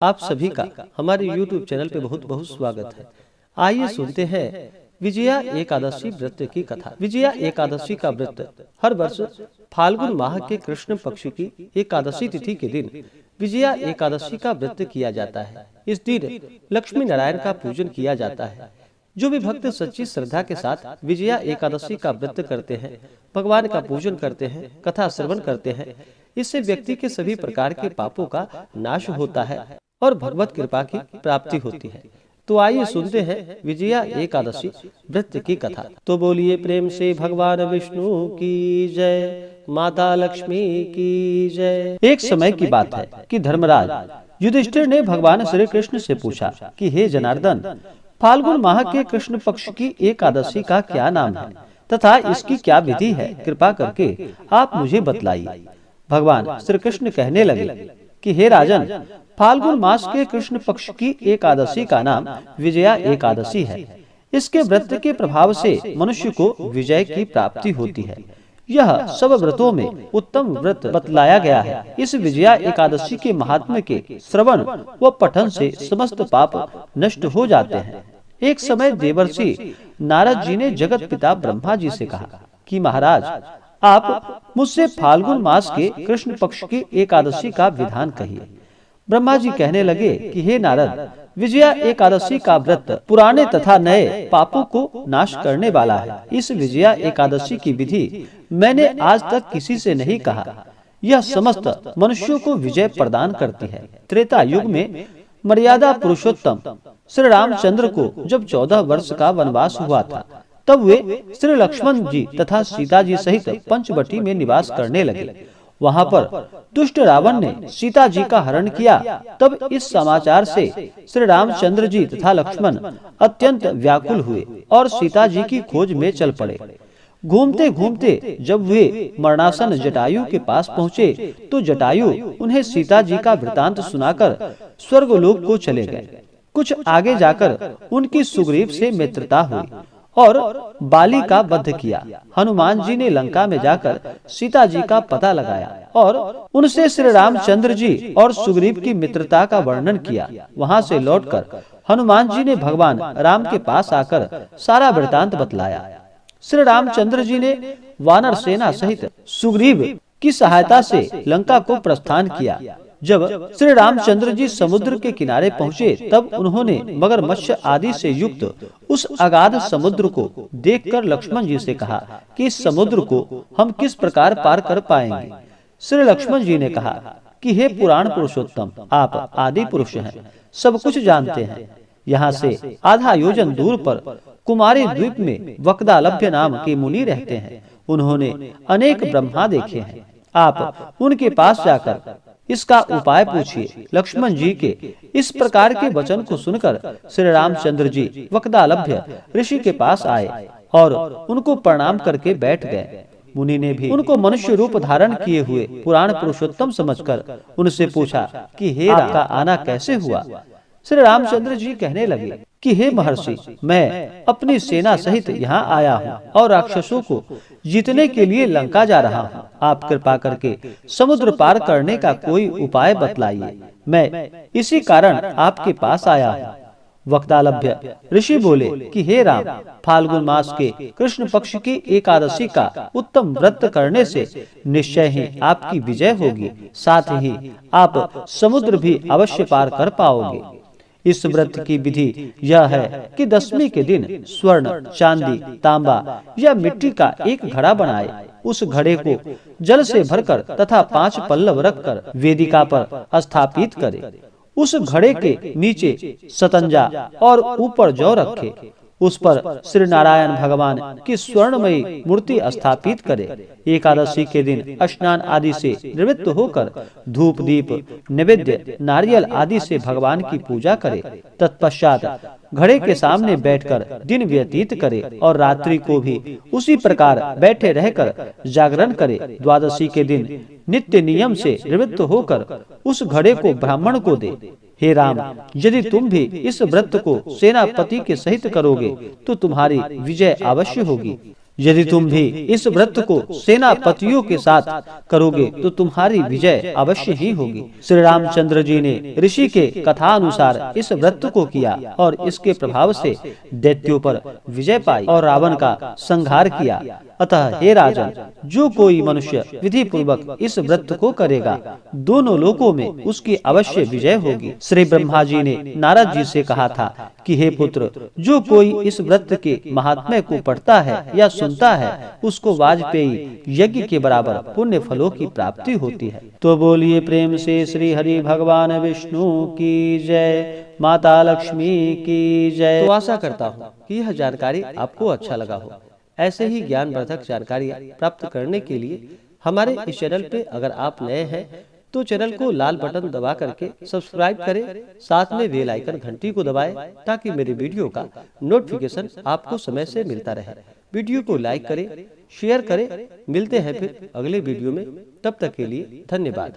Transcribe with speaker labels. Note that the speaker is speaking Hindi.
Speaker 1: आप सभी का हमारे YouTube चैनल पे बहुत बहुत स्वागत है। आइए सुनते हैं विजया एकादशी व्रत की कथा। विजया एकादशी का व्रत हर वर्ष फाल्गुन माह के कृष्ण पक्ष की एकादशी तिथि के दिन विजया एकादशी का व्रत किया जाता है। इस दिन लक्ष्मी नारायण का पूजन किया जाता है। जो भी भक्त सच्ची श्रद्धा के साथ विजया एकादशी का व्रत करते हैं, भगवान का पूजन करते हैं, कथा श्रवण करते हैं, इससे व्यक्ति के सभी प्रकार के पापों का नाश होता है और भगवत कृपा की प्राप्ति होती है। तो आइए सुनते हैं विजया एकादशी व्रत की कथा। तो बोलिए प्रेम से भगवान विष्णु की जय, माता लक्ष्मी की जय। एक समय की बात है कि धर्मराज युधिष्ठिर ने भगवान श्री कृष्ण से पूछा कि हे जनार्दन, फाल्गुन माह के कृष्ण पक्ष की एकादशी का क्या नाम है तथा इसकी क्या विधि है, कृपा करके आप मुझे बतलाइए। भगवान श्री कृष्ण कहने लगे कि हे राजन, फाल्गुन मास के कृष्ण पक्ष की एकादशी का नाम विजया एकादशी है। इसके व्रत के प्रभाव से मनुष्य को विजय की प्राप्ति होती है। यह सब व्रतों में उत्तम व्रत बतलाया गया है। इस विजया एकादशी के महात्म्य के श्रवण व पठन से समस्त पाप नष्ट हो जाते हैं। एक समय देवर्षि नारद जी ने जगत पिता ब्रह्मा जी से कहा कि महाराज, आप मुझसे फाल्गुन मास के कृष्ण पक्ष की एकादशी का विधान कहिए। ब्रह्मा जी कहने लगे कि हे नारद, विजया एकादशी का व्रत पुराने तथा नए पापों को नाश करने वाला है। इस विजया एकादशी की विधि मैंने आज तक किसी से नहीं कहा। यह समस्त मनुष्यों को विजय प्रदान करती है। त्रेता युग में मर्यादा पुरुषोत्तम श्री रामचंद्र को जब 14 वर्ष का वनवास हुआ था, तब वे श्री लक्ष्मण जी तथा सीता जी सहित पंचवटी में निवास करने लगे। वहाँ पर दुष्ट रावण ने सीता जी का हरण किया। तब इस समाचार से श्री रामचंद्र जी तथा लक्ष्मण अत्यंत व्याकुल हुए और सीता जी की खोज में चल पड़े। घूमते घूमते जब वे मरणासन जटायु के पास पहुँचे, तो जटायु उन्हें सीता जी का वृतांत सुनाकर स्वर्गलोक को चले गए। कुछ आगे जाकर उनकी सुग्रीव से मित्रता हुई और बाली का वध किया। हनुमान जी ने लंका में जाकर सीता जी का पता लगाया और उनसे श्री रामचंद्र जी और सुग्रीव की मित्रता का वर्णन किया। वहां से लौटकर हनुमान जी ने भगवान राम के पास आकर सारा वृतांत बतलाया। श्री रामचंद्र जी ने वानर सेना सहित सुग्रीव की सहायता से लंका को प्रस्थान किया। जब श्री रामचंद्र जी समुद्र के किनारे पहुँचे, तब उन्होंने मगरमच्छ आदि से युक्त उस अगाध समुद्र को देखकर लक्ष्मण जी से कहा कि इस समुद्र को हम किस प्रकार पार कर पाएंगे। श्री लक्ष्मण जी ने कहा कि हे पुराण पुरुषोत्तम, आप आदि पुरुष हैं, सब कुछ जानते हैं। यहाँ से आधा योजन दूर पर कुमारी द्वीप में वक्दालभ्य नाम के मुनि रहते हैं। उन्होंने अनेक ब्रह्मा देखे हैं। आप उनके पास जाकर इसका उपाय पूछिए। लक्ष्मण जी के इस प्रकार के वचन को सुनकर श्री रामचंद्र जी वक्दालभ्य ऋषि के पास आए और उनको प्रणाम करके बैठ गए। मुनि ने भी उनको मनुष्य रूप धारण किए हुए पुराण पुरुषोत्तम समझकर उनसे पूछा कि हे आपका आना कैसे हुआ। श्री रामचंद्र जी कहने लगे कि हे महर्षि, मैं अपनी सेना सहित यहाँ आया हूँ और राक्षसों को जीतने के लिए लंका जा रहा हूँ। आप कृपा करके समुद्र पार करने का कोई उपाय बतलाइए। मैं इसी कारण आपके पास आया हूँ। वक्तालभ्य ऋषि बोले कि हे राम, फाल्गुन मास के कृष्ण पक्ष की एकादशी का उत्तम व्रत करने से निश्चय ही आपकी विजय होगी। साथ ही आप समुद्र भी अवश्य पार कर पाओगे। इस व्रत की विधि यह है कि दशमी के दिन स्वर्ण, चांदी, तांबा या मिट्टी का एक घड़ा बनाए। उस घड़े को जल से भरकर तथा 5 पल्लव रखकर वेदिका पर स्थापित करे। उस घड़े के नीचे सतंजा और ऊपर जौ रखे। उस पर श्री नारायण भगवान की स्वर्णमयी मूर्ति स्थापित करे। एकादशी के दिन स्नान आदि से निवृत्त होकर धूप दीप नैवेद्य नारियल आदि से भगवान की पूजा करे। तत्पश्चात घड़े के सामने बैठकर दिन व्यतीत करे और रात्रि को भी उसी प्रकार बैठे रहकर जागरण करे। द्वादशी के दिन नित्य नियम से निवृत्त होकर उस घड़े को ब्राह्मण को दे। हे राम, यदि तुम भी इस व्रत को सेनापति के सहित करोगे तो तुम्हारी विजय अवश्य होगी। यदि तुम भी इस व्रत को सेनापतियों के साथ करोगे तो तुम्हारी विजय अवश्य ही होगी। श्री रामचंद्र जी ने ऋषि के कथा अनुसार इस व्रत को किया और इसके प्रभाव से दैत्यों पर विजय पाई और रावण का संहार किया। अतः हे राजन, जो कोई मनुष्य विधि पूर्वक इस व्रत को करेगा, दोनों लोकों में उसकी अवश्य विजय होगी। श्री ब्रह्मा जी ने नारद जी से कहा था कि हे पुत्र, जो कोई इस व्रत के महात्म्य को पढ़ता है या सुनता है, उसको वाजपेयी यज्ञ के बराबर पुण्य फलों की प्राप्ति होती है। तो बोलिए प्रेम से श्री हरि भगवान विष्णु की जय, माता लक्ष्मी की जय। तो आशा करता हूँ कि यह जानकारी आपको अच्छा लगा हो। ऐसे ही ज्ञानवर्धक जानकारी प्राप्त करने के लिए हमारे इस चैनल पे अगर आप नए हैं तो चैनल को लाल बटन दबा करके सब्सक्राइब करें, साथ में बेल आइकन घंटी को दबाएं ताकि मेरे वीडियो का नोटिफिकेशन आपको समय से मिलता रहे। वीडियो को लाइक करें, शेयर करें। मिलते हैं फिर अगले वीडियो में, तब तक के लिए धन्यवाद।